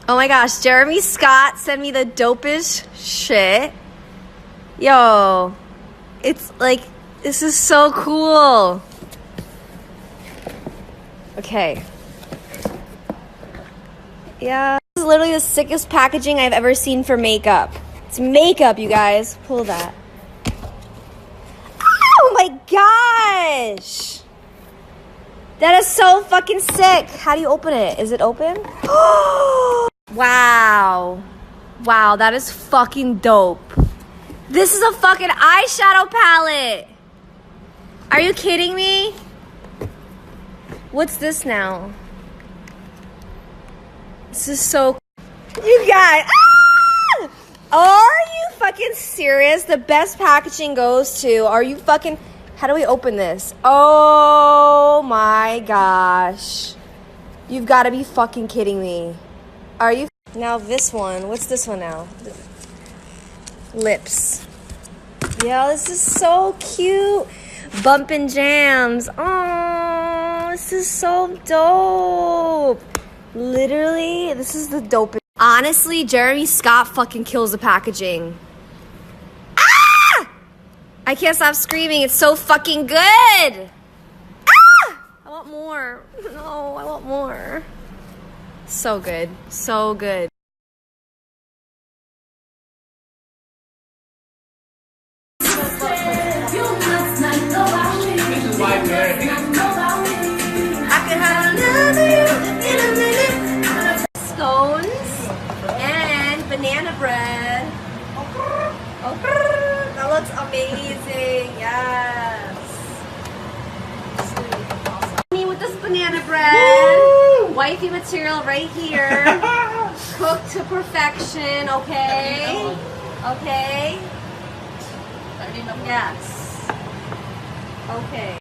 Oh my gosh, Jeremy Scott sent me the dopest shit. Yo, it's like, this is so cool. Okay. Yeah, this is literally the sickest packaging I've ever seen for makeup. It's makeup, you guys. Pull that. Oh my gosh! That is so fucking sick. How do you open it? Is it open? Wow. Wow, that is fucking dope. This is a fucking eyeshadow palette. Are you kidding me? What's this now? This is so... You guys... Ah! Are you fucking serious? The best packaging goes to... Are you fucking... How do we open this? Oh my gosh. You've got to be fucking kidding me. Are you... Now this one. What's this one now? Lips. Yeah, this is so cute. Bumpin' Jams. Oh, this is so dope. Literally, this is the dopest. Honestly, Jeremy Scott fucking kills the packaging. Ah! I can't stop screaming. It's so fucking good. Ah! I want more. No, I want more. So good. So good. Scones and banana bread. That looks amazing. Yes. Me with this banana bread. Woo! Wifey material right here. Cooked to perfection. Okay. Okay. Yes. Okay.